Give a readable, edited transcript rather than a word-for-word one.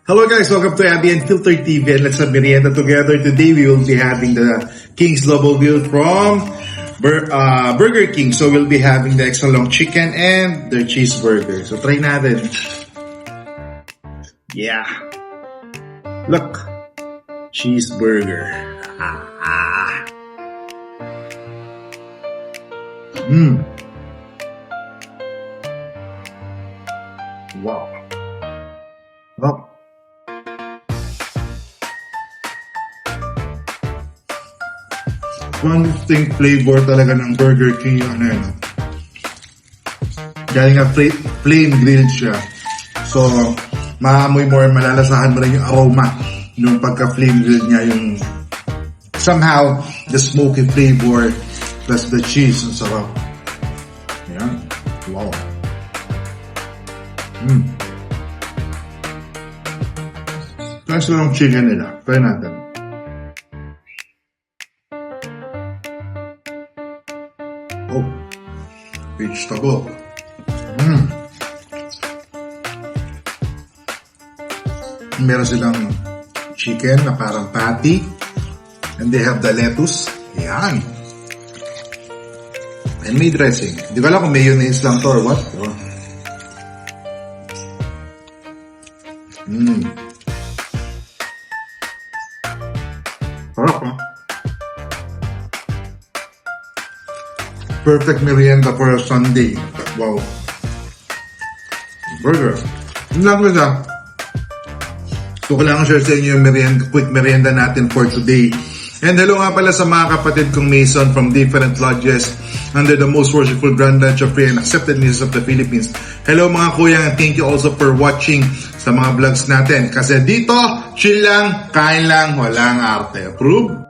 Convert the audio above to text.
Hello guys, welcome to Abby and Filter TV and let's have merienda together. Today we will be having the King's Double Bill from Burger King. So we'll be having the extra long chicken and the cheeseburger. So try natin. Yeah. Look. Cheeseburger. Wow. Oh. One distinct flavor talaga ng Burger King yung ano yun. Galing nga flame grilled siya. So, maamoy mo or malalasahan mo rin yung aroma yung pagka-flame grilled niya, yung somehow the smoky flavor plus the cheese. Ang sarap. Ayan. Wow. Tapos lang chicken nila. Try natin. Oh, vegetable. Meron silang chicken na parang patty. And they have the lettuce. Yan. And may dressing. Di ko alam kung mayonnaise lang to or what. Oh. Sarap ha. Perfect merienda for a Sunday. Wow. Burger. Yun lang siya. So, kailangan share sa inyo yung quick merienda natin for today. And hello nga pala sa mga kapatid kong Mason from different lodges under the most worshipful Grand Lodge of Free and Accepted Missions of the Philippines. Hello mga kuya, and thank you also for watching sa mga vlogs natin. Kasi dito, chill lang, kain lang, walang arte. Approve?